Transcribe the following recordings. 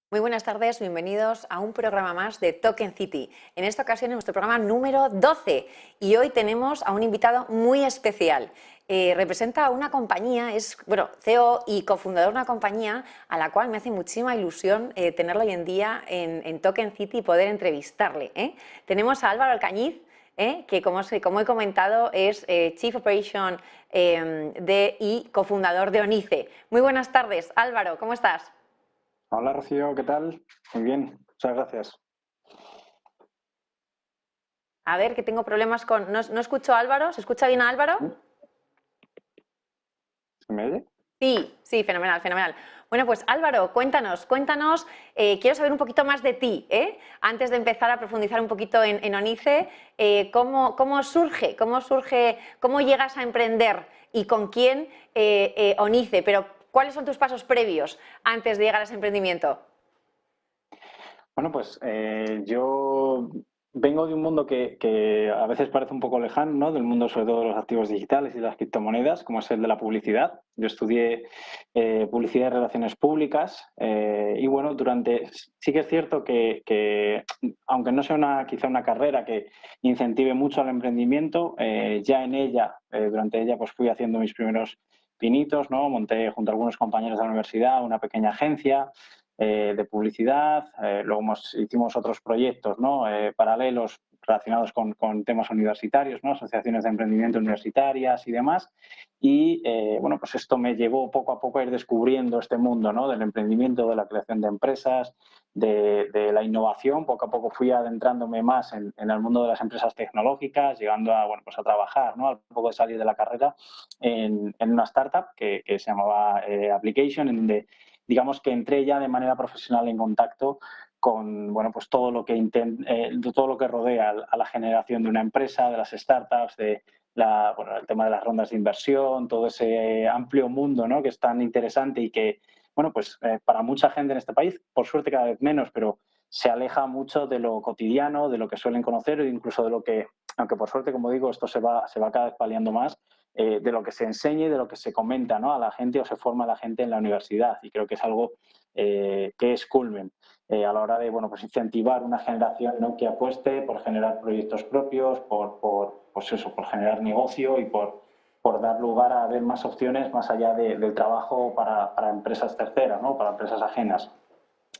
Muy buenas tardes, bienvenidos a un programa más de Token City. En esta ocasión es nuestro programa número 12 y hoy tenemos a un invitado muy especial. Representa a una compañía, es CEO y cofundador de una compañía a la cual me hace muchísima ilusión tenerlo hoy en día en Token City y poder entrevistarle. Tenemos a Álvaro Alcañiz, que como he comentado es Chief Operation y cofundador de Onice. Muy buenas tardes, Álvaro, ¿cómo estás? Hola Rocío, ¿qué tal? Muy bien, muchas gracias. A ver, que tengo problemas con... No escucho a Álvaro. ¿Se escucha bien a Álvaro? ¿Se me oye? Sí, fenomenal, fenomenal. Bueno, pues Álvaro, cuéntanos, quiero saber un poquito más de ti, antes de empezar a profundizar un poquito en Onice, ¿cómo surge, cómo llegas a emprender y con quién Onice? Pero, ¿cuáles son tus pasos previos antes de llegar a ese emprendimiento? Bueno, pues yo vengo de un mundo que a veces parece un poco lejano, ¿no? Del mundo sobre todo de los activos digitales y las criptomonedas, como es el de la publicidad. Yo estudié publicidad y relaciones públicas y bueno, sí que es cierto que aunque no sea quizá una carrera que incentive mucho al emprendimiento, ya en ella, durante ella, pues fui haciendo mis primeros pinitos, ¿no? Monté junto a algunos compañeros de la universidad una pequeña agencia de publicidad, luego hicimos otros proyectos, ¿no? Paralelos relacionados con temas universitarios, ¿no? Asociaciones de emprendimiento universitarias y demás. Y bueno, pues esto me llevó poco a poco a ir descubriendo este mundo, ¿no? Del emprendimiento, de la creación de empresas, de la innovación. Poco a poco fui adentrándome más en el mundo de las empresas tecnológicas, llegando a, bueno, pues a trabajar, ¿no? Al poco de salir de la carrera en una startup que se llamaba Application, en donde digamos que entré ya de manera profesional en contacto con bueno, pues todo lo que rodea a la generación de una empresa, de las startups, el tema de las rondas de inversión, todo ese amplio mundo, ¿no? Que es tan interesante y que, bueno, pues para mucha gente en este país, por suerte cada vez menos, pero se aleja mucho de lo cotidiano, de lo que suelen conocer e incluso de lo que, aunque por suerte, como digo, esto se va cada vez paliando más, de lo que se enseña y de lo que se comenta, ¿no? A la gente o se forma a la gente en la universidad. Y creo que es algo que es culmen a la hora de bueno, pues incentivar una generación, ¿no? Que apueste por generar proyectos propios, por generar negocio y por dar lugar a ver más opciones más allá del trabajo para empresas terceras, ¿no? Para empresas ajenas.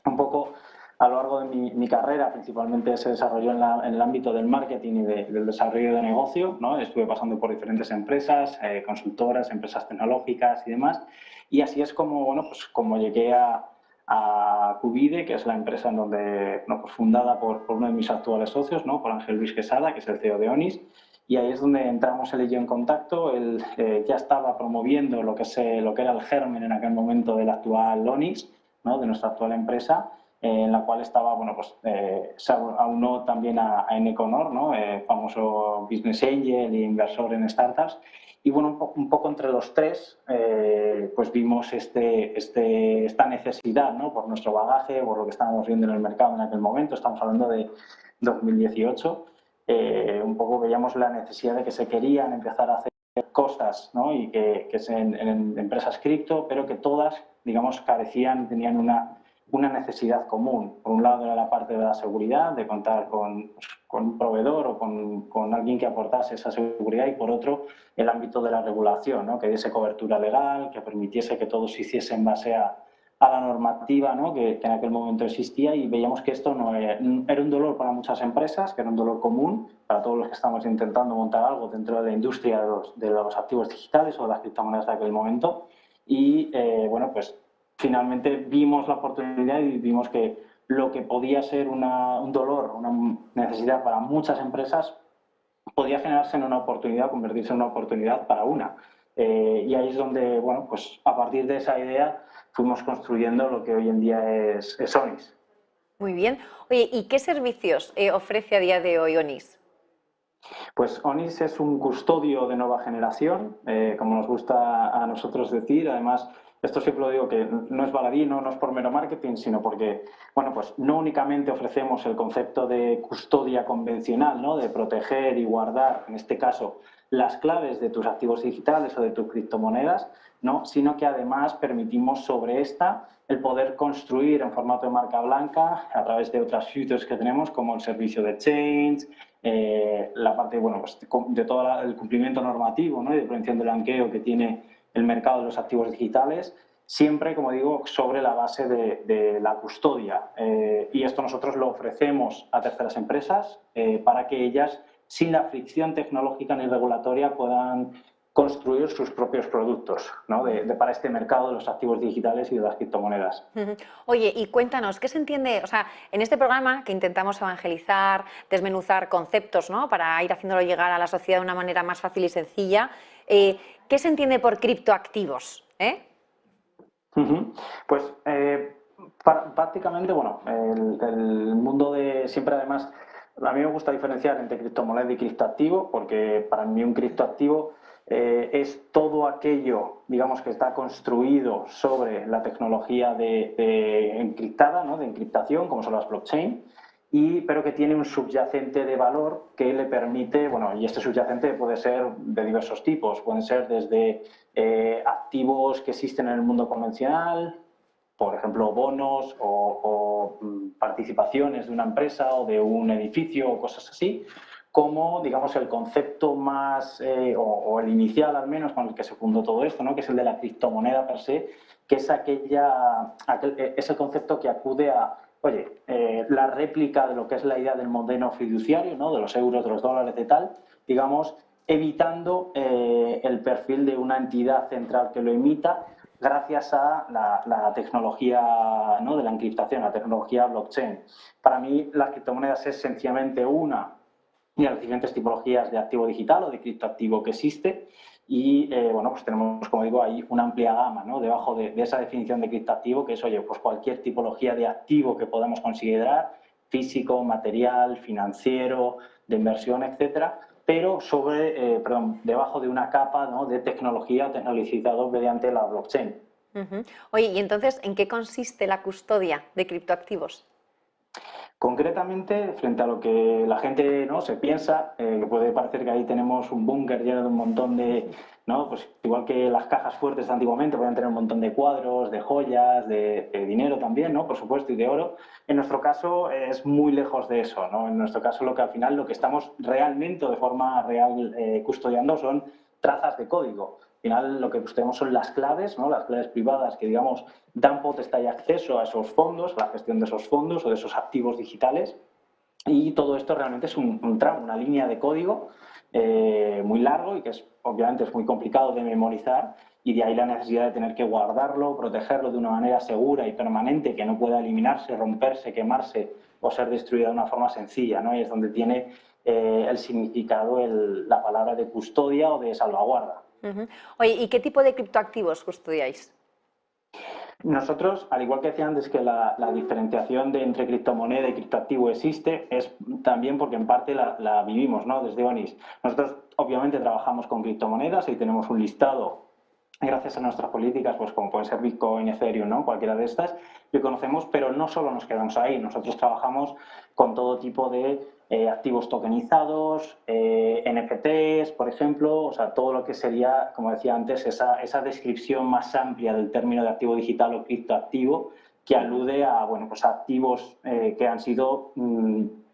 Un poco a lo largo de mi carrera principalmente se desarrolló en el ámbito del marketing y del desarrollo de negocio, ¿no? Estuve pasando por diferentes empresas, consultoras, empresas tecnológicas y demás, y así es como, bueno, pues como llegué a Cubide, que es la empresa en donde, bueno, pues fundada por uno de mis actuales socios, ¿no? Por Ángel Luis Quesada, que es el CEO de Onis, y ahí es donde entramos él y yo en contacto. Él ya estaba promoviendo lo que era el germen en aquel momento del actual Onis, ¿no? De nuestra actual empresa, en la cual estaba, bueno, pues se aunó también a Eneconor, ¿no? Famoso business angel e inversor en startups. Y bueno, un poco entre los tres, pues vimos esta necesidad, ¿no? Por nuestro bagaje, por lo que estábamos viendo en el mercado en aquel momento, estamos hablando de 2018, un poco veíamos la necesidad de que se querían empezar a hacer cosas, ¿no? Y que en empresas cripto, pero que todas, digamos, tenían una necesidad común. Por un lado era la parte de la seguridad, de contar con un proveedor o con alguien que aportase esa seguridad, y por otro el ámbito de la regulación, ¿no? Que diese cobertura legal, que permitiese que todo se hiciese en base a la normativa, ¿no? que en aquel momento existía, y veíamos que esto no era un dolor para muchas empresas, que era un dolor común para todos los que estamos intentando montar algo dentro de la industria de los activos digitales o de las criptomonedas de aquel momento. Y bueno, pues finalmente vimos la oportunidad y vimos que lo que podía ser un dolor, una necesidad para muchas empresas, podía generarse en una oportunidad, convertirse en una oportunidad para una. Y ahí es donde, bueno, pues a partir de esa idea fuimos construyendo lo que hoy en día es Onis. Muy bien. Oye, ¿y qué servicios ofrece a día de hoy Onis? Pues Onis es un custodio de nueva generación, como nos gusta a nosotros decir. Además, esto siempre lo digo, que no es baladí, no es por mero marketing, sino porque, bueno, pues no únicamente ofrecemos el concepto de custodia convencional, ¿no? De proteger y guardar, en este caso, las claves de tus activos digitales o de tus criptomonedas, ¿no? Sino que además permitimos sobre esta el poder construir en formato de marca blanca a través de otras features que tenemos, como el servicio de Change, la parte, bueno, pues de todo el cumplimiento normativo, ¿no? Y de prevención del blanqueo que tiene el mercado de los activos digitales, siempre, como digo, sobre la base de la custodia. Y esto nosotros lo ofrecemos a terceras empresas para que ellas, sin la fricción tecnológica ni regulatoria, puedan construir sus propios productos, ¿no? Para este mercado de los activos digitales y de las criptomonedas. Oye, y cuéntanos, ¿qué se entiende? O sea, en este programa que intentamos evangelizar, desmenuzar conceptos, ¿no? Para ir haciéndolo llegar a la sociedad de una manera más fácil y sencilla, ¿qué se entiende por criptoactivos? Pues prácticamente, bueno, el mundo de siempre además, a mí me gusta diferenciar entre criptomoneda y criptoactivo, porque para mí un criptoactivo es todo aquello, digamos, que está construido sobre la tecnología de encriptada, ¿no? De encriptación, como son las blockchain, pero que tiene un subyacente de valor que le permite, bueno, y este subyacente puede ser de diversos tipos, pueden ser desde activos que existen en el mundo convencional, por ejemplo, bonos o participaciones de una empresa o de un edificio o cosas así, como, digamos, el concepto más, o el inicial al menos, con el que se fundó todo esto, ¿no? Que es el de la criptomoneda per se, que es es el concepto que acude a, oye, la réplica de lo que es la idea del modelo fiduciario, ¿no? De los euros, de los dólares, de tal, digamos, evitando el perfil de una entidad central que lo emita, gracias a la tecnología, ¿no? De la encriptación, la tecnología blockchain. Para mí, las criptomonedas es sencillamente una de las diferentes tipologías de activo digital o de criptoactivo que existe. Y bueno, pues tenemos, como digo, ahí una amplia gama, ¿no? Debajo de esa definición de criptoactivo, que es, oye, pues cualquier tipología de activo que podamos considerar, físico, material, financiero, de inversión, etcétera, pero debajo de una capa, ¿no? De tecnología tecnologizado mediante la blockchain. Oye, y entonces, ¿en qué consiste la custodia de criptoactivos? Concretamente, frente a lo que la gente, ¿no? Se piensa, que puede parecer que ahí tenemos un búnker lleno de un montón de, ¿no? Pues igual que las cajas fuertes de antiguamente podían tener un montón de cuadros, de joyas, de dinero también, ¿no? Por supuesto, y de oro. En nuestro caso es muy lejos de eso, ¿no? En nuestro caso al final lo que estamos realmente o de forma real custodiando son trazas de código. Al final lo que custodiamos son las claves, ¿no? Las claves privadas que, digamos, dan potestad y acceso a esos fondos, a la gestión de esos fondos o de esos activos digitales. Y todo esto realmente es un tramo, una línea de código muy largo y que obviamente es muy complicado de memorizar, y de ahí la necesidad de tener que guardarlo, protegerlo de una manera segura y permanente, que no pueda eliminarse, romperse, quemarse o ser destruida de una forma sencilla, ¿no? Y es donde tiene el significado la palabra de custodia o de salvaguarda. Oye, ¿y qué tipo de criptoactivos custodiáis? Nosotros, al igual que decía antes que la diferenciación entre criptomoneda y criptoactivo existe, es también porque en parte la vivimos, ¿no? Desde ONIS. Nosotros obviamente trabajamos con criptomonedas y tenemos un listado, gracias a nuestras políticas, pues como pueden ser Bitcoin, Ethereum, ¿no? Cualquiera de estas, que conocemos, pero no solo nos quedamos ahí. Nosotros trabajamos con todo tipo de activos tokenizados, NFTs, por ejemplo, o sea, todo lo que sería, como decía antes, esa descripción más amplia del término de activo digital o criptoactivo, que alude a, bueno, pues a activos que han sido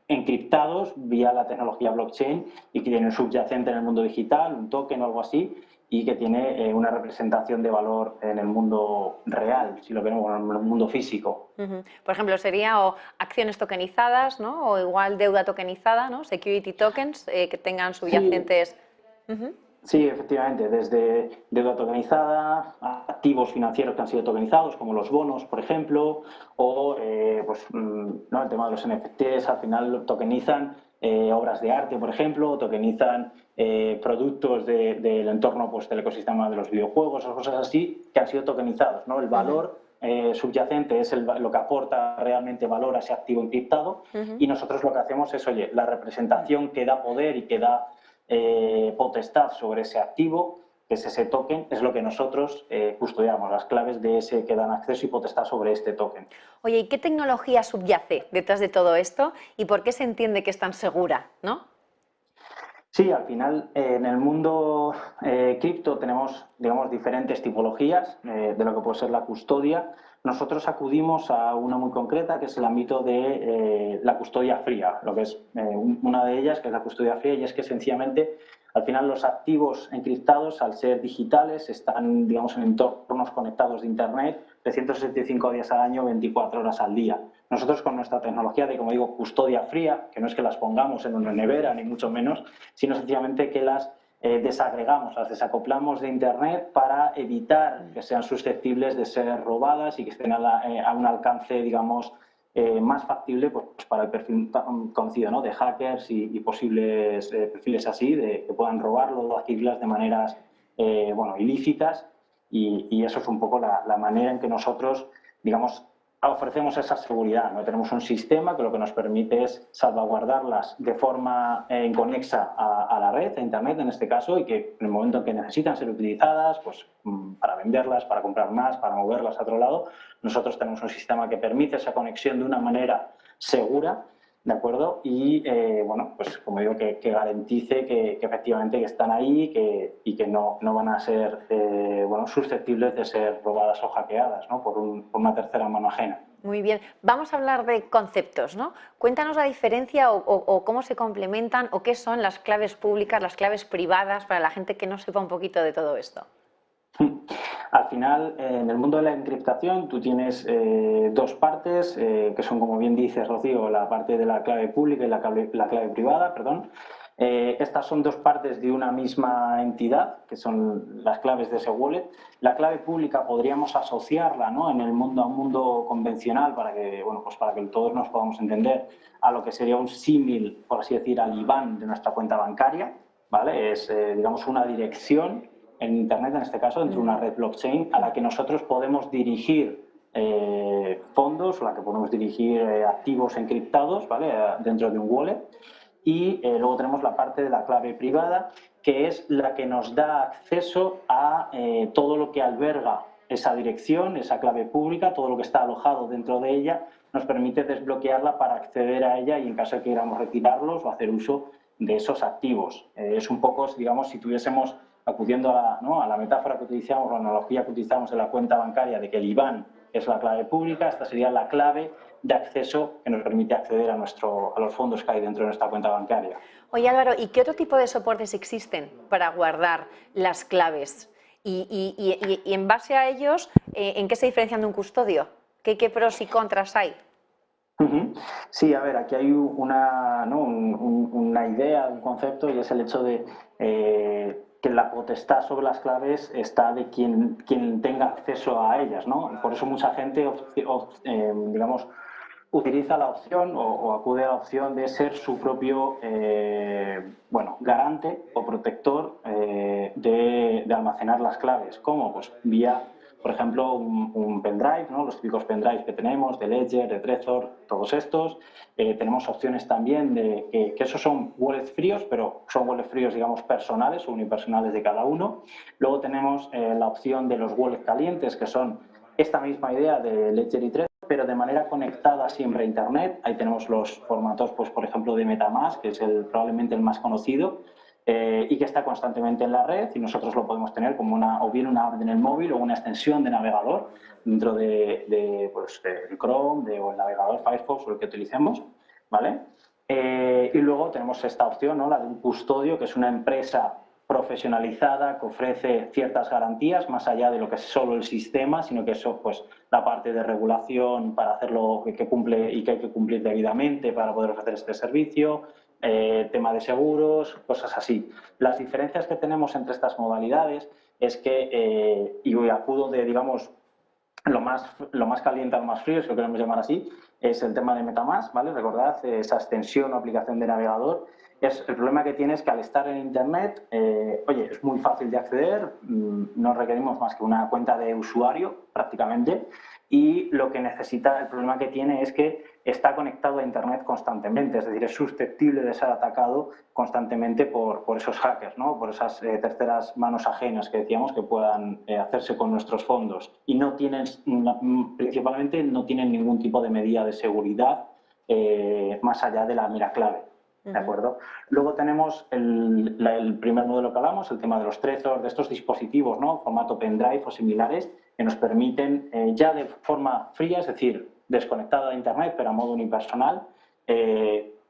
encriptados vía la tecnología blockchain y que tienen un subyacente en el mundo digital, un token o algo así, y que tiene una representación de valor en el mundo real, si lo queremos, en el mundo físico. Por ejemplo, sería o acciones tokenizadas, ¿no? O igual deuda tokenizada, ¿no? Security tokens que tengan subyacentes. Sí. Sí, efectivamente, desde deuda tokenizada, activos financieros que han sido tokenizados, como los bonos, por ejemplo, o ¿no? El tema de los NFTs, al final tokenizan obras de arte, por ejemplo, o tokenizan productos del entorno, pues, del ecosistema de los videojuegos o cosas así, que han sido tokenizados, ¿no? El valor subyacente es lo que aporta realmente valor a ese activo encriptado, y nosotros lo que hacemos es, oye, la representación que da poder y que da potestad sobre ese activo, que es ese token, es lo que nosotros custodiamos, las claves de ese que dan acceso y potestad sobre este token. Oye, ¿y qué tecnología subyace detrás de todo esto y por qué se entiende que es tan segura, ¿no? Sí, al final en el mundo cripto tenemos, digamos, diferentes tipologías de lo que puede ser la custodia. Nosotros acudimos a una muy concreta, que es el ámbito de la custodia fría, lo que es una de ellas, que es la custodia fría, y es que sencillamente al final los activos encriptados, al ser digitales, están, digamos, en entornos conectados de Internet 365 días al año, 24 horas al día. Nosotros con nuestra tecnología de, como digo, custodia fría, que no es que las pongamos en una nevera, ni mucho menos, sino sencillamente que las desagregamos, las desacoplamos de Internet para evitar que sean susceptibles de ser robadas y que estén a un alcance, digamos, más factible pues, para el perfil conocido, ¿no?, de hackers y posibles perfiles así, que puedan robarlo o adquirirlas de maneras bueno, ilícitas, y eso es un poco la manera en que nosotros, digamos, ofrecemos esa seguridad, ¿no? Tenemos un sistema que lo que nos permite es salvaguardarlas de forma inconexa a la red, a Internet en este caso, y que en el momento en que necesitan ser utilizadas, pues para venderlas, para comprar más, para moverlas a otro lado, nosotros tenemos un sistema que permite esa conexión de una manera segura, ¿de acuerdo? Y, bueno, pues como digo, que garantice que efectivamente que están ahí y que no van a ser, bueno, susceptibles de ser robadas o hackeadas, ¿no?, por una tercera mano ajena. Muy bien. Vamos a hablar de conceptos, ¿no? Cuéntanos la diferencia o cómo se complementan o qué son las claves públicas, las claves privadas, para la gente que no sepa un poquito de todo esto. Al final, en el mundo de la encriptación, tú tienes dos partes, que son, como bien dices, Rocío, la parte de la clave pública y la clave privada, perdón. Estas son dos partes de una misma entidad, que son las claves de ese wallet. La clave pública podríamos asociarla, ¿no?, en el mundo a un mundo convencional para que, bueno, pues para que todos nos podamos entender, a lo que sería un símil, por así decir, al IBAN de nuestra cuenta bancaria, ¿vale? Es, digamos, una dirección en Internet, en este caso, dentro de una red blockchain a la que nosotros podemos dirigir fondos, o a la que podemos dirigir activos encriptados, ¿vale?, dentro de un wallet. Y luego tenemos la parte de la clave privada, que es la que nos da acceso a todo lo que alberga esa dirección, esa clave pública, todo lo que está alojado dentro de ella, nos permite desbloquearla para acceder a ella y en caso de que queramos retirarlos o hacer uso de esos activos. Es un poco, digamos, si tuviésemos, acudiendo a la metáfora que utilizamos, la analogía que utilizamos en la cuenta bancaria de que el IBAN es la clave pública, esta sería la clave de acceso que nos permite acceder a los fondos que hay dentro de nuestra cuenta bancaria. Oye, Álvaro, ¿y qué otro tipo de soportes existen para guardar las claves? Y en base a ellos, ¿en qué se diferencian de un custodio? ¿Qué pros y contras hay? Sí, a ver, aquí hay una idea, un concepto, y es el hecho de que la potestad sobre las claves está de quien tenga acceso a ellas, ¿no? Por eso mucha gente, digamos, utiliza la opción o acude a la opción de ser su propio bueno, garante o protector de almacenar las claves. ¿Cómo? Pues vía, por ejemplo, un pendrive, ¿no?, los típicos pendrives que tenemos, de Ledger, de Trezor, todos estos. Tenemos opciones también de que esos son wallets fríos, pero son wallets fríos, digamos, personales o unipersonales de cada uno. Luego tenemos la opción de los wallets calientes, que son esta misma idea de Ledger y Trezor, pero de manera conectada siempre a Internet. Ahí tenemos los formatos, pues, por ejemplo, de MetaMask, que es probablemente el más conocido, y que está constantemente en la red, y nosotros lo podemos tener como o bien una app en el móvil o una extensión de navegador dentro de Chrome o el navegador Firefox o el que utilicemos, ¿vale? Y luego tenemos esta opción, ¿no?, la de un custodio, que es una empresa profesionalizada que ofrece ciertas garantías más allá de lo que es solo el sistema, sino que eso, pues, la parte de regulación para hacerlo que cumple y que hay que cumplir debidamente para poder ofrecer este servicio, tema de seguros, cosas así. Las diferencias que tenemos entre estas modalidades es que, y acudo de, digamos, lo más caliente a lo más frío, si lo queremos llamar así, es el tema de MetaMask, ¿vale? Recordad, esa extensión o aplicación de navegador. El problema que tiene es que al estar en Internet, oye, es muy fácil de acceder, no requerimos más que una cuenta de usuario prácticamente, y lo que necesita, el problema que tiene es que está conectado a Internet constantemente, es decir, es susceptible de ser atacado constantemente por esos hackers, ¿no?, por esas terceras manos ajenas que decíamos que puedan hacerse con nuestros fondos, y no tienen, principalmente no tienen ningún tipo de medida de seguridad más allá de la mera clave. ¿de acuerdo? Luego tenemos el primer modelo que hablamos, el tema de los Trezor, de estos dispositivos, ¿no? Formato pendrive o similares, que nos permiten ya de forma fría, es decir, desconectada de Internet, pero a modo unipersonal,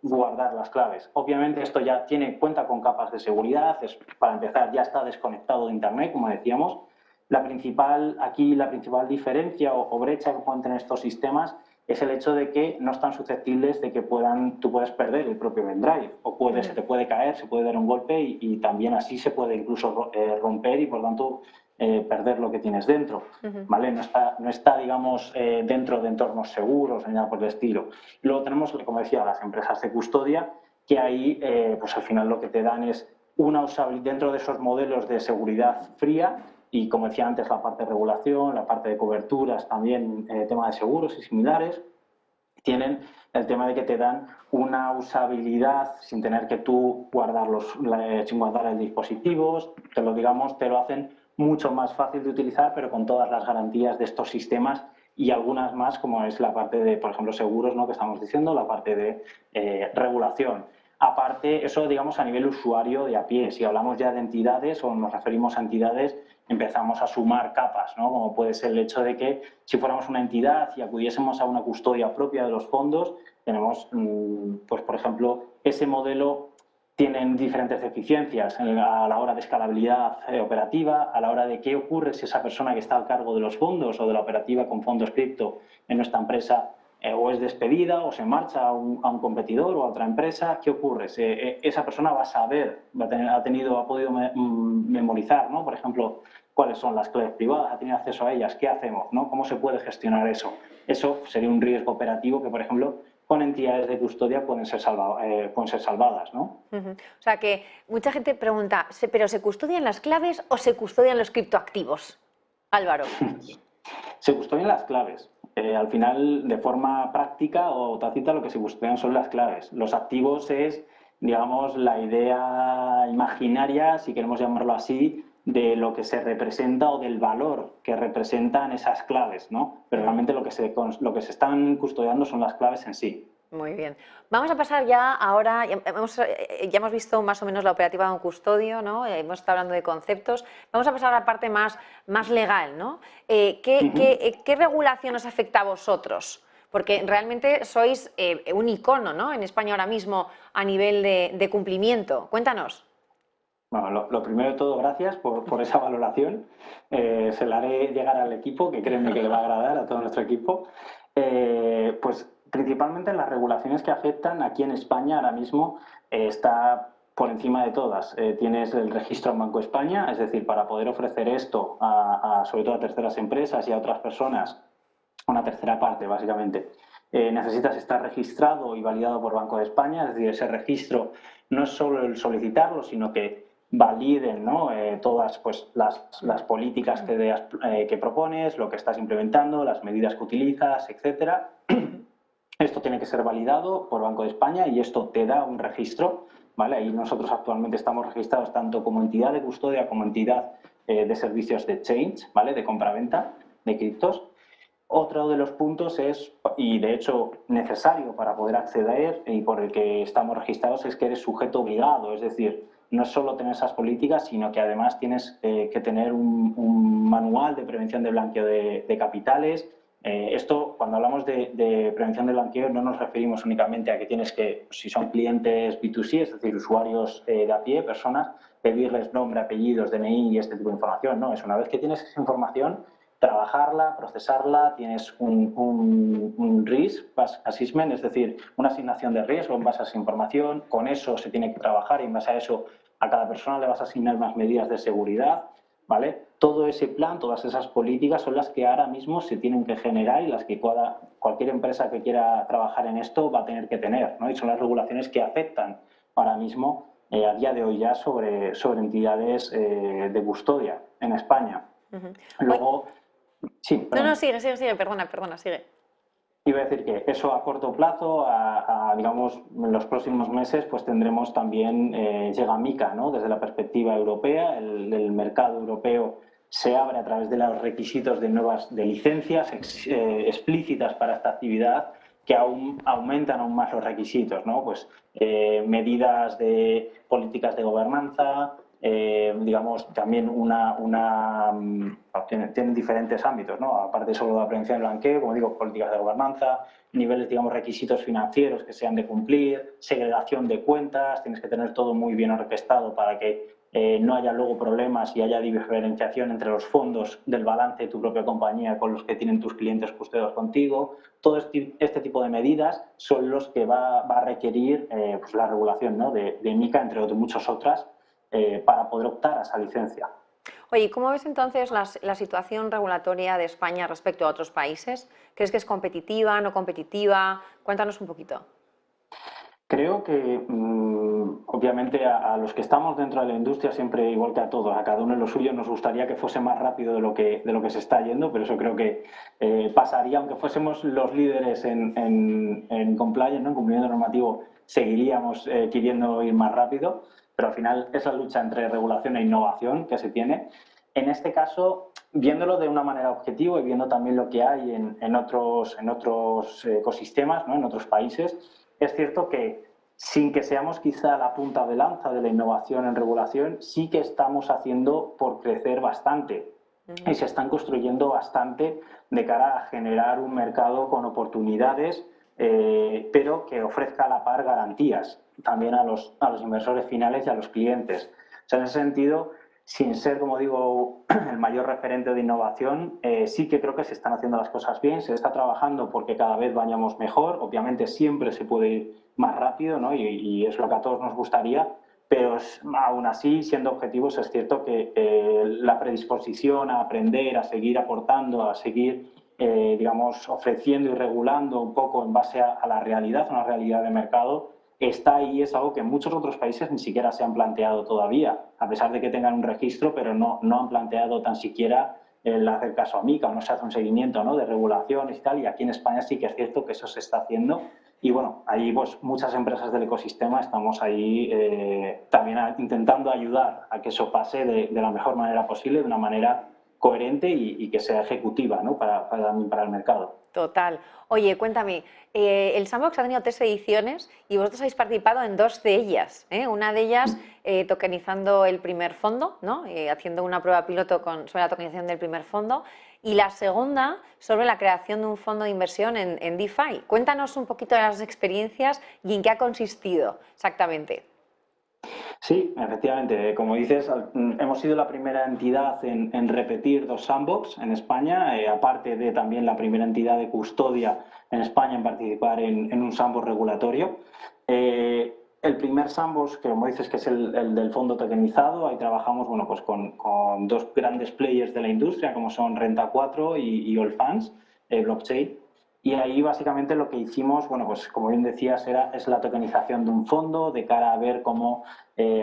guardar las claves. Obviamente esto ya cuenta con capas de seguridad, para empezar ya está desconectado de Internet, como decíamos. La principal diferencia o brecha que pueden tener estos sistemas es el hecho de que no están susceptibles de que tú puedes perder el propio pendrive o se te puede caer, se puede dar un golpe y también así se puede incluso romper y por tanto perder lo que tienes dentro, ¿vale? No está digamos, dentro de entornos seguros ni nada por el estilo. Luego tenemos, como decía, las empresas de custodia, que ahí pues al final lo que te dan es una usabilidad dentro de esos modelos de seguridad fría y, como decía antes, la parte de regulación, la parte de coberturas, también tema de seguros y similares. Tienen el tema de que te dan una usabilidad sin tener que tú sin guardar el dispositivo, te lo hacen mucho más fácil de utilizar, pero con todas las garantías de estos sistemas y algunas más, como es la parte de, por ejemplo, seguros, ¿no?, que estamos diciendo, la parte de regulación. Aparte, eso, digamos, a nivel usuario de a pie. Si hablamos ya de entidades o nos referimos a entidades, empezamos a sumar capas, ¿no? Como puede ser el hecho de que si fuéramos una entidad y acudiésemos a una custodia propia de los fondos, tenemos, pues por ejemplo, ese modelo tienen diferentes deficiencias a la hora de escalabilidad operativa, a la hora de qué ocurre si esa persona que está al cargo de los fondos o de la operativa con fondos cripto en nuestra empresa o es despedida o se marcha a un competidor o a otra empresa, ¿qué ocurre? Esa persona va a saber, ha podido memorizar, ¿no? Por ejemplo, cuáles son las claves privadas, ha tenido acceso a ellas, ¿qué hacemos, no? ¿Cómo se puede gestionar eso? Eso sería un riesgo operativo que, por ejemplo, con entidades de custodia pueden ser salvadas, ¿no? O sea que mucha gente pregunta, ¿pero se custodian las claves o se custodian los criptoactivos? Álvaro. Se custodian las claves. Al final, de forma práctica o tácita, lo que se custodian son las claves. Los activos es, digamos, la idea imaginaria, si queremos llamarlo así, de lo que se representa o del valor que representan esas claves, ¿no? Pero realmente lo que se están custodiando son las claves en sí. Muy bien. Vamos a pasar ya ahora, ya hemos visto más o menos la operativa de un custodio, ¿no? Hemos estado hablando de conceptos. Vamos a pasar a la parte más legal, ¿no? ¿Qué regulación os afecta a vosotros? Porque realmente sois un icono, ¿no?, en España ahora mismo a nivel de cumplimiento. Cuéntanos. Bueno, lo primero de todo, gracias por esa valoración. Se la haré llegar al equipo, que créeme que le va a agradar a todo nuestro equipo. Pues principalmente las regulaciones que afectan aquí en España ahora mismo está por encima de todas. Tienes el registro en Banco España, es decir, para poder ofrecer esto sobre todo a terceras empresas y a otras personas, una tercera parte básicamente, necesitas estar registrado y validado por Banco de España, es decir, ese registro no es solo el solicitarlo, sino que validen, ¿no?, todas pues, las políticas que propones, lo que estás implementando, las medidas que utilizas, etcétera. Esto tiene que ser validado por Banco de España y esto te da un registro, ¿vale? Ahí nosotros actualmente estamos registrados tanto como entidad de custodia como entidad de servicios de exchange, ¿vale?, de compraventa de criptos. Otro de los puntos es, y de hecho necesario para poder acceder y por el que estamos registrados, es que eres sujeto obligado, es decir, no es solo tener esas políticas, sino que además tienes que tener un manual de prevención de blanqueo de capitales. Esto, cuando hablamos de prevención de blanqueo, no nos referimos únicamente a que tienes que, si son clientes B2C, es decir, usuarios de a pie, personas, pedirles nombre, apellidos, DNI y este tipo de información. No, es una vez que tienes esa información, trabajarla, procesarla, tienes un risk assessment, es decir, una asignación de riesgo en base a esa información, con eso se tiene que trabajar y en base a eso a cada persona le vas a asignar unas medidas de seguridad, ¿vale? Todo ese plan, todas esas políticas son las que ahora mismo se tienen que generar y las que cualquier empresa que quiera trabajar en esto va a tener que tener, ¿no? Y son las regulaciones que afectan ahora mismo, a día de hoy ya, sobre entidades de custodia en España. Luego... Sí, perdón. No, sigue, perdona, sigue. Iba a decir que eso a corto plazo, digamos, en los próximos meses, pues tendremos también, llega MiCA, ¿no? Desde la perspectiva europea, el mercado europeo se abre a través de los requisitos de licencias explícitas para esta actividad que aún aumentan aún más los requisitos, ¿no? Pues medidas de políticas de gobernanza, digamos, también tienen diferentes ámbitos, ¿no? Aparte solo de la prevención del blanqueo, como digo, políticas de gobernanza, niveles, digamos, requisitos financieros que se han de cumplir, segregación de cuentas, tienes que tener todo muy bien orquestado para que no haya luego problemas y haya diferenciación entre los fondos del balance de tu propia compañía con los que tienen tus clientes custodiados contigo. Todo este tipo de medidas son los que va a requerir pues la regulación, ¿no? de MiCA, entre muchas otras, para poder optar a esa licencia. Oye, ¿cómo ves entonces la situación regulatoria de España respecto a otros países? ¿Crees que es competitiva, no competitiva? Cuéntanos un poquito. Creo que, obviamente, a los que estamos dentro de la industria, siempre igual que a todos, a cada uno en lo suyo, nos gustaría que fuese más rápido de lo que se está yendo, pero eso creo que pasaría, aunque fuésemos los líderes en compliance, ¿no? En cumplimiento normativo, seguiríamos queriendo ir más rápido, pero al final es la lucha entre regulación e innovación que se tiene. En este caso, viéndolo de una manera objetiva y viendo también lo que hay en otros ecosistemas, ¿no? En otros países, es cierto que sin que seamos quizá la punta de lanza de la innovación en regulación, sí que estamos haciendo por crecer bastante y se están construyendo bastante de cara a generar un mercado con oportunidades, pero que ofrezca a la par garantías también a los inversores finales y a los clientes. O sea, en ese sentido, sin ser, como digo, el mayor referente de innovación, sí que creo que se están haciendo las cosas bien, se está trabajando porque cada vez vayamos mejor. Obviamente siempre se puede ir más rápido, ¿no? y es lo que a todos nos gustaría, pero aún así, siendo objetivos, es cierto que la predisposición a aprender, a seguir aportando, a seguir, digamos, ofreciendo y regulando un poco en base a la realidad, una realidad de mercado, está ahí, es algo que en muchos otros países ni siquiera se han planteado todavía, a pesar de que tengan un registro, pero no han planteado tan siquiera el hacer caso a MiCA, o no se hace un seguimiento, ¿no? De regulaciones y tal, y aquí en España sí que es cierto que eso se está haciendo. Y bueno, ahí pues muchas empresas del ecosistema estamos ahí también intentando ayudar a que eso pase de la mejor manera posible, de una manera coherente y que sea ejecutiva, ¿no? para el mercado. Total. Oye, cuéntame, el Sandbox ha tenido 3 ediciones y vosotros habéis participado en 2 de ellas. Una de ellas tokenizando el primer fondo, ¿no? Haciendo una prueba piloto sobre la tokenización del primer fondo, y la segunda sobre la creación de un fondo de inversión en DeFi. Cuéntanos un poquito de las experiencias y en qué ha consistido exactamente. Sí, efectivamente. Como dices, hemos sido la primera entidad en repetir 2 sandbox en España, aparte de también la primera entidad de custodia en España en participar en un sandbox regulatorio. El primer sandbox, que como dices que es el del fondo tokenizado, ahí trabajamos bueno, pues con 2 grandes players de la industria, como son Renta 4 y Allfunds, blockchain. Y ahí básicamente lo que hicimos, bueno, pues como bien decías, es la tokenización de un fondo de cara a ver cómo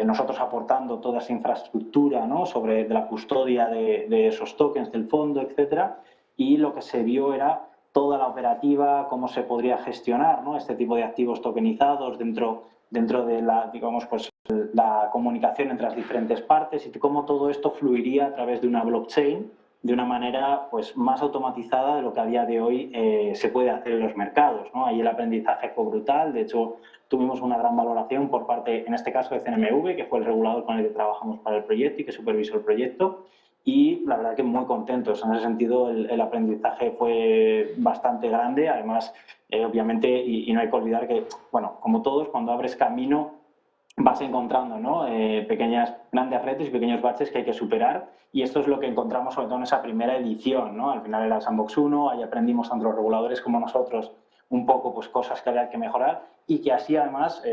nosotros aportando toda esa infraestructura, ¿no? Sobre de la custodia de esos tokens del fondo, etcétera. Y lo que se vio era toda la operativa, cómo se podría gestionar, ¿no? Este tipo de activos tokenizados dentro de la, digamos, pues la comunicación entre las diferentes partes y cómo todo esto fluiría a través de una blockchain de una manera pues, más automatizada de lo que a día de hoy se puede hacer en los mercados, ¿no? Ahí el aprendizaje fue brutal, de hecho tuvimos una gran valoración por parte, en este caso, de CNMV, que fue el regulador con el que trabajamos para el proyecto y que supervisó el proyecto, y la verdad que muy contentos. En ese sentido, el aprendizaje fue bastante grande, además, obviamente, y no hay que olvidar que, bueno, como todos, cuando abres camino, vas encontrando, ¿no? Grandes retos y pequeños baches que hay que superar, y esto es lo que encontramos sobre todo en esa primera edición, ¿no? Al final era el Sandbox 1, ahí aprendimos tanto los reguladores como nosotros un poco pues, cosas que había que mejorar y que así además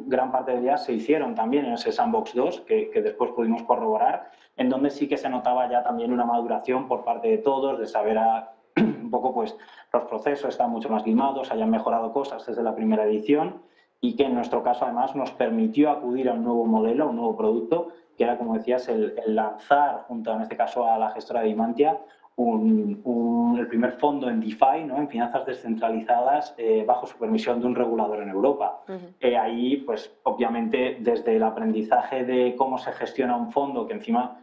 gran parte de ellas se hicieron también en ese Sandbox 2 que después pudimos corroborar, en donde sí que se notaba ya también una maduración por parte de todos, de saber un poco pues los procesos están mucho más limados, hayan mejorado cosas desde la primera edición, y que en nuestro caso además nos permitió acudir a un nuevo modelo, a un nuevo producto, que era, como decías, el lanzar, junto en este caso a la gestora de Imantia, el primer fondo en DeFi, ¿no? En finanzas descentralizadas, bajo supervisión de un regulador en Europa. Ahí, pues, obviamente, desde el aprendizaje de cómo se gestiona un fondo, que encima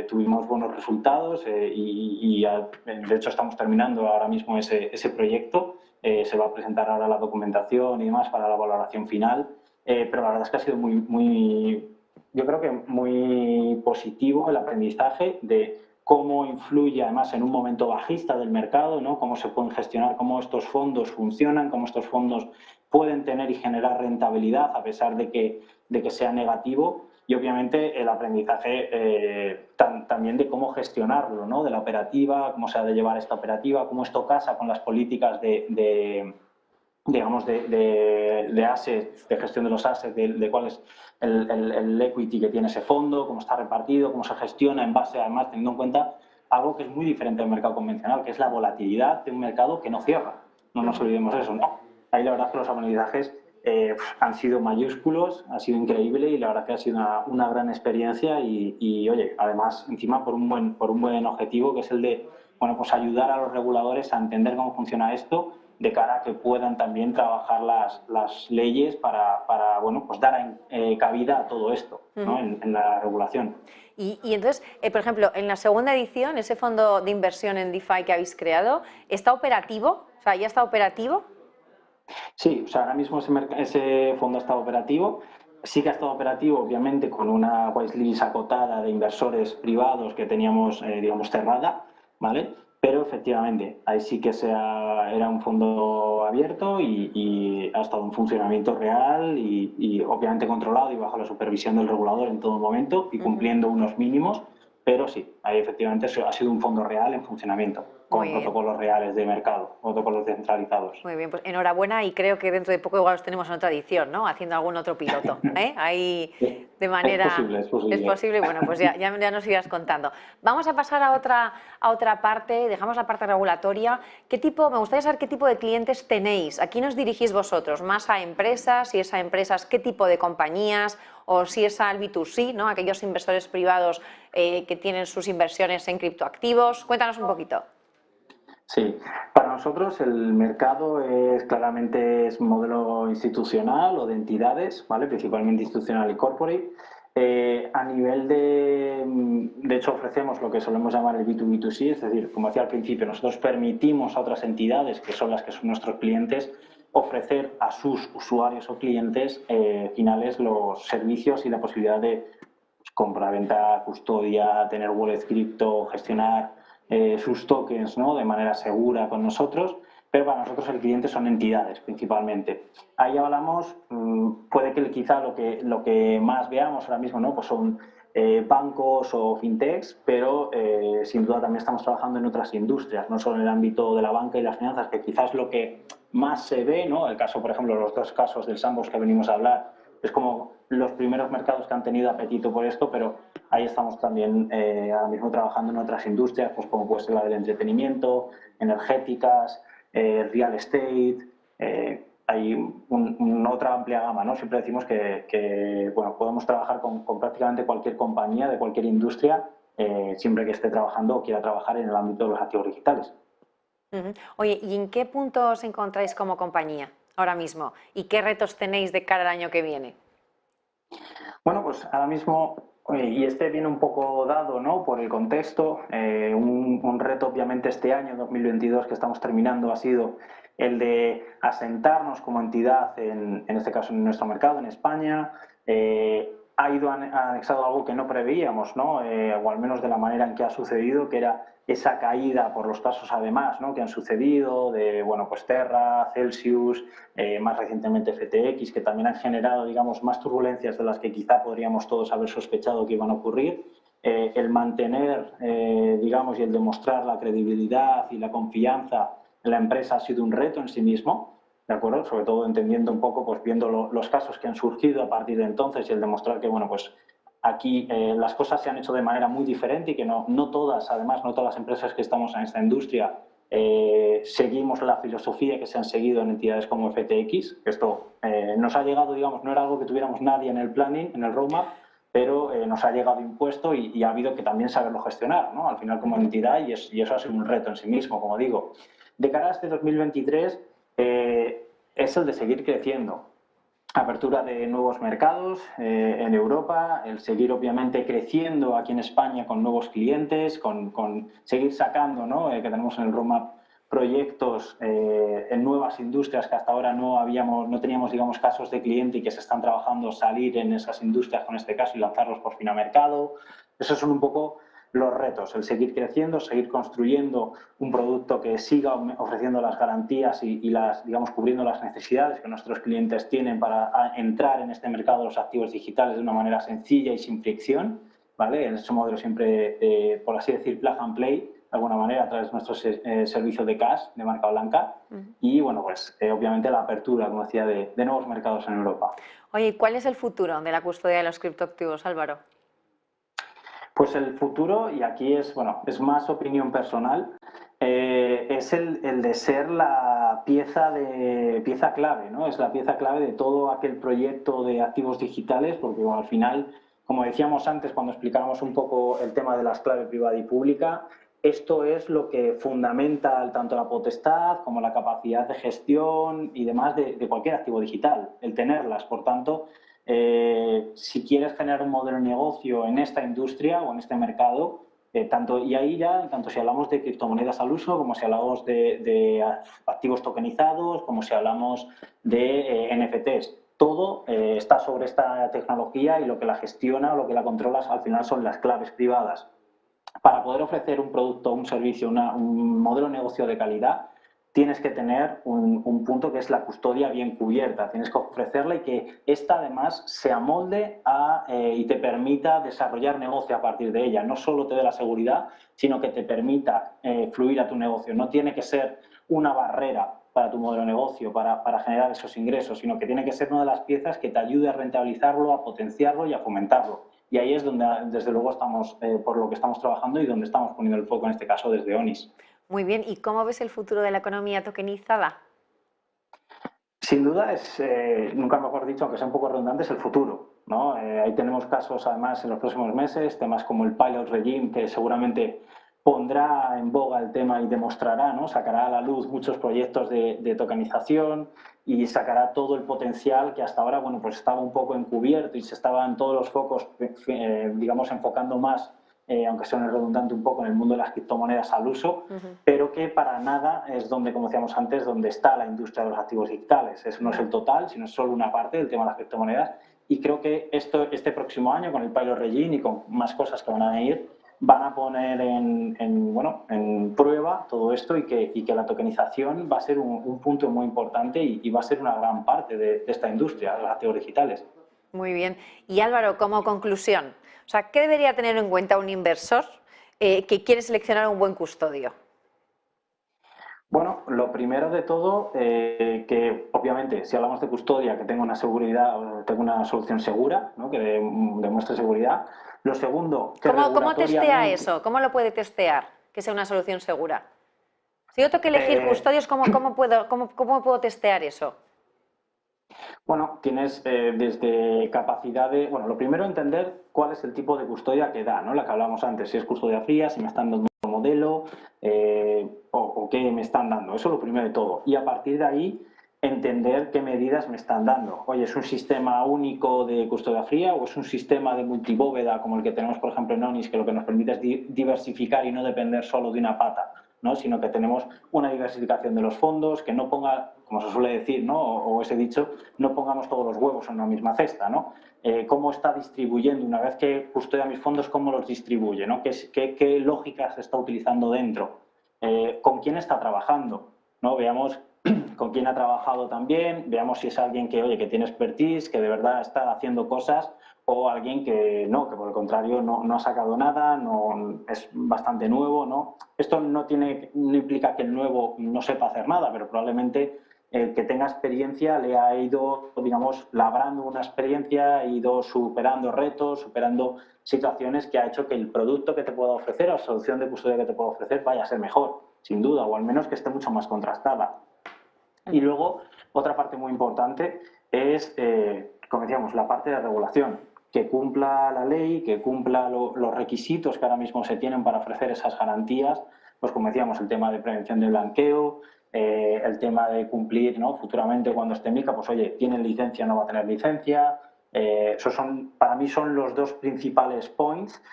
tuvimos buenos resultados y de hecho estamos terminando ahora mismo ese proyecto, se va a presentar ahora la documentación y demás para la valoración final, pero la verdad es que ha sido yo creo que muy positivo el aprendizaje de cómo influye además en un momento bajista del mercado, ¿no? Cómo se pueden gestionar, cómo estos fondos funcionan, cómo estos fondos pueden tener y generar rentabilidad a pesar de que sea negativo, y obviamente el aprendizaje también de cómo gestionarlo, ¿no? De la operativa, cómo se ha de llevar esta operativa, cómo esto casa con las políticas digamos, de assets, de gestión de los assets, de cuál es el equity que tiene ese fondo, cómo está repartido, cómo se gestiona en base, además, teniendo en cuenta algo que es muy diferente del mercado convencional, que es la volatilidad de un mercado que no cierra. No nos olvidemos eso, ¿no? Ahí la verdad es que los aprendizajes han sido mayúsculos, ha sido increíble y la verdad que ha sido una gran experiencia y, oye, además, encima por un buen objetivo, que es el de, bueno, pues ayudar a los reguladores a entender cómo funciona esto de cara a que puedan también trabajar las leyes para bueno, pues dar cabida a todo esto, ¿no? en la regulación. Y entonces, por ejemplo, en la segunda edición, ese fondo de inversión en DeFi que habéis creado, ¿está operativo? O sea, ¿ya está operativo? Sí, o sea, ahora mismo ese fondo está operativo. Sí que ha estado operativo, obviamente, con una whitelist acotada de inversores privados que teníamos, digamos, cerrada, ¿vale? Pero efectivamente, ahí sí que era un fondo abierto y ha estado en funcionamiento real y obviamente controlado y bajo la supervisión del regulador en todo momento y cumpliendo unos mínimos, pero sí, ahí efectivamente ha sido un fondo real en funcionamiento, con protocolos reales de mercado, protocolos descentralizados. Muy bien, pues enhorabuena y creo que dentro de poco igual los tenemos en otra edición, ¿no? Haciendo algún otro piloto, ¿eh? Ahí de manera... Es posible, es posible. Es posible, bueno, pues ya nos irás contando. Vamos a pasar a otra parte, dejamos la parte regulatoria. Me gustaría saber qué tipo de clientes tenéis. ¿A quién os dirigís vosotros? ¿Más a empresas? Si es a empresas, ¿qué tipo de compañías? O si es al B2C, ¿no? Aquellos inversores privados que tienen sus inversiones en criptoactivos. Cuéntanos un poquito. Sí, para nosotros el mercado claramente es un modelo institucional o de entidades, ¿vale? Principalmente institucional y corporate. A nivel de hecho ofrecemos lo que solemos llamar el B2B2C, es decir, como decía al principio, nosotros permitimos a otras entidades, que son las que son nuestros clientes, ofrecer a sus usuarios o clientes finales los servicios y la posibilidad de compra-venta, custodia, tener wallet cripto, gestionar sus tokens, ¿no? De manera segura con nosotros, pero para nosotros el cliente son entidades principalmente. Ahí hablamos, puede que quizá lo que más veamos ahora mismo, ¿no? Pues son bancos o fintechs, pero sin duda también estamos trabajando en otras industrias, no solo en el ámbito de la banca y las finanzas, que quizás lo que más se ve, ¿no? El caso, por ejemplo, los dos casos del Sandbox que venimos a hablar, es como los primeros mercados que han tenido apetito por esto, pero ahí estamos también ahora mismo trabajando en otras industrias, pues como puede ser la del entretenimiento, energéticas, real estate, hay otra amplia gama, ¿no? Siempre decimos que bueno, podemos trabajar con prácticamente cualquier compañía de cualquier industria, siempre que esté trabajando o quiera trabajar en el ámbito de los activos digitales. Oye, ¿y en qué punto os encontráis como compañía ahora mismo? ¿Y qué retos tenéis de cara al año que viene? Bueno, pues ahora mismo, y este viene un poco dado, ¿no? Por el contexto, un reto obviamente este año 2022 que estamos terminando ha sido el de asentarnos como entidad, en este caso en nuestro mercado, en España. Ha ido anexado algo que no preveíamos, ¿no? O al menos de la manera en que ha sucedido, que era esa caída por los casos además, ¿no? Que han sucedido de, bueno, pues Terra, Celsius, más recientemente FTX, que también han generado, digamos, más turbulencias de las que quizá podríamos todos haber sospechado que iban a ocurrir. El mantener, digamos, y el demostrar la credibilidad y la confianza en la empresa ha sido un reto en sí mismo, ¿de acuerdo? Sobre todo entendiendo un poco, pues viendo los casos que han surgido a partir de entonces y el demostrar que, bueno, pues aquí las cosas se han hecho de manera muy diferente y que no todas, además, no todas las empresas que estamos en esta industria seguimos la filosofía que se han seguido en entidades como FTX. Esto nos ha llegado, digamos, no era algo que tuviéramos nadie en el planning, en el roadmap, pero nos ha llegado impuesto y ha habido que también saberlo gestionar, ¿no? Al final como entidad y eso ha sido un reto en sí mismo, como digo. De cara a este 2023 es el de seguir creciendo. Apertura de nuevos mercados en Europa, el seguir obviamente creciendo aquí en España con nuevos clientes, con seguir sacando, ¿no? Que tenemos en el roadmap proyectos en nuevas industrias que hasta ahora no teníamos, digamos, casos de cliente y que se están trabajando salir en esas industrias con este caso y lanzarlos por fin a mercado. Esos son un poco los retos, el seguir creciendo, seguir construyendo un producto que siga ofreciendo las garantías y las, digamos, cubriendo las necesidades que nuestros clientes tienen para entrar en este mercado de los activos digitales de una manera sencilla y sin fricción, ¿vale? En ese modelo siempre, por así decir, plug and play, de alguna manera, a través de nuestro servicio de cash de marca blanca. Y, bueno, pues obviamente la apertura, como decía, de nuevos mercados en Europa. Oye, ¿y cuál es el futuro de la custodia de los criptoactivos, Álvaro? Pues el futuro, y aquí es, bueno, es más opinión personal, es el de ser la pieza clave, ¿no? Es la pieza clave de todo aquel proyecto de activos digitales, porque bueno, al final, como decíamos antes cuando explicábamos un poco el tema de las claves privada y pública, esto es lo que fundamenta tanto la potestad como la capacidad de gestión y demás de cualquier activo digital, el tenerlas. Por tanto, si quieres generar un modelo de negocio en esta industria o en este mercado, tanto si hablamos de criptomonedas al uso, como si hablamos de activos tokenizados, como si hablamos de NFTs, todo está sobre esta tecnología y lo que la gestiona o lo que la controla al final son las claves privadas. Para poder ofrecer un producto, un servicio, un modelo de negocio de calidad, tienes que tener un punto que es la custodia bien cubierta. Tienes que ofrecerla y que esta además se amolde y te permita desarrollar negocio a partir de ella. No solo te dé la seguridad, sino que te permita fluir a tu negocio. No tiene que ser una barrera para tu modelo de negocio, para generar esos ingresos, sino que tiene que ser una de las piezas que te ayude a rentabilizarlo, a potenciarlo y a fomentarlo. Y ahí es donde, desde luego, estamos por lo que estamos trabajando y donde estamos poniendo el foco, en este caso, desde ONIS. Muy bien, ¿y cómo ves el futuro de la economía tokenizada? Sin duda es, nunca mejor dicho, aunque sea un poco redundante, es el futuro, ¿no? Ahí tenemos casos, además, en los próximos meses, temas como el Pilot Regime, que seguramente pondrá en boga el tema y demostrará, ¿no? Sacará a la luz muchos proyectos de tokenización y sacará todo el potencial que hasta ahora, bueno, pues estaba un poco encubierto y se estaban todos los focos, digamos, enfocando más, aunque suene redundante un poco, en el mundo de las criptomonedas al uso, pero que para nada es donde, como decíamos antes, donde está la industria de los activos digitales. Eso no es el total, sino es solo una parte del tema de las criptomonedas. Y creo que este próximo año, con el Pilot Regime y con más cosas que van a venir, van a poner en prueba todo esto y que la tokenización va a ser un punto muy importante y va a ser una gran parte de esta industria de los activos digitales. Muy bien. Y Álvaro, como conclusión, o sea, ¿qué debería tener en cuenta un inversor que quiere seleccionar un buen custodio? Bueno, lo primero de todo, que obviamente si hablamos de custodia, que tenga una seguridad, o tenga una solución segura, ¿no? Que demuestre seguridad. Lo segundo, que ¿Cómo testea regulatoriamente... eso? ¿Cómo lo puede testear que sea una solución segura? Si yo tengo que elegir custodios, ¿cómo puedo testear eso? Bueno, tienes desde capacidad de... Bueno, lo primero entender cuál es el tipo de custodia que da, ¿no? La que hablábamos antes, si es custodia fría, si me están dando un modelo o qué me están dando. Eso es lo primero de todo. Y a partir de ahí, entender qué medidas me están dando. Oye, ¿es un sistema único de custodia fría o es un sistema de multibóveda como el que tenemos, por ejemplo, en ONIS, que lo que nos permite es diversificar y no depender solo de una pata, ¿no? Sino que tenemos una diversificación de los fondos, que no ponga, como se suele decir, ¿no? o ese dicho, no pongamos todos los huevos en una misma cesta, ¿no? Cómo está distribuyendo, una vez que custodia mis fondos, cómo los distribuye, ¿no? ¿Qué lógica se está utilizando dentro? ¿Con quién está trabajando? ¿No? Veamos con quién ha trabajado también, veamos si es alguien que, oye, que tiene expertise, que de verdad está haciendo cosas, o alguien que no, que por el contrario no ha sacado nada, no, es bastante nuevo, ¿no? Esto no implica que el nuevo no sepa hacer nada, pero probablemente el que tenga experiencia le ha ido, digamos, labrando una experiencia, ha ido superando retos, superando situaciones que ha hecho que el producto que te pueda ofrecer, la solución de custodia que te pueda ofrecer vaya a ser mejor, sin duda, o al menos que esté mucho más contrastada. Y luego, otra parte muy importante es, como decíamos, la parte de regulación, que cumpla la ley, que cumpla los requisitos que ahora mismo se tienen para ofrecer esas garantías, pues como decíamos, el tema de prevención del blanqueo, el tema de cumplir, ¿no? Futuramente cuando esté MiCA, pues oye, ¿tienen licencia o no va a tener licencia? Para mí son los dos principales points,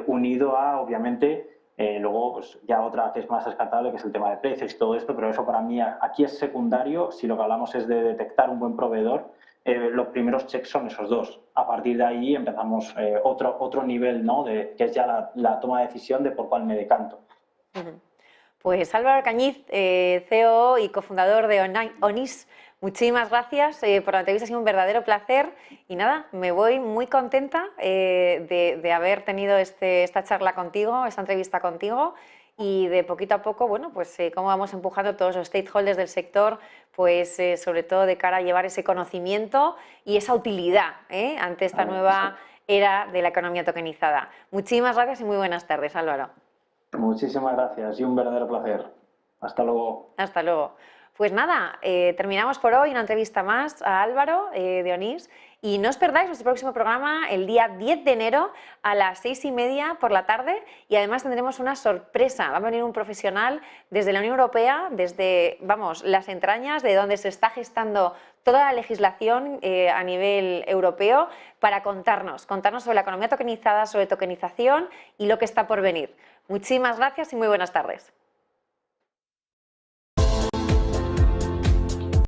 unido a, obviamente, Luego, pues ya otra que es más descartable, que es el tema de precios y todo esto, pero eso para mí aquí es secundario. Si lo que hablamos es de detectar un buen proveedor, los primeros checks son esos dos. A partir de ahí empezamos otro nivel, ¿no? Que es ya la toma de decisión de por cuál me decanto. Pues Álvaro Cañiz, CEO y cofundador de Onís, muchísimas gracias por la entrevista, ha sido un verdadero placer y nada, me voy muy contenta de haber tenido esta charla contigo, esta entrevista contigo y de poquito a poco, bueno, pues cómo vamos empujando todos los stakeholders del sector, pues sobre todo de cara a llevar ese conocimiento y esa utilidad ante esta nueva era de la economía tokenizada. Muchísimas gracias y muy buenas tardes, Álvaro. Muchísimas gracias y un verdadero placer. Hasta luego. Hasta luego. Pues nada, terminamos por hoy una entrevista más a Álvaro de Onís y no os perdáis nuestro próximo programa el día 10 de enero a las 6:30 por la tarde y además tendremos una sorpresa. Va a venir un profesional desde la Unión Europea, desde, vamos, las entrañas de donde se está gestando toda la legislación a nivel europeo para contarnos sobre la economía tokenizada, sobre tokenización y lo que está por venir. Muchísimas gracias y muy buenas tardes.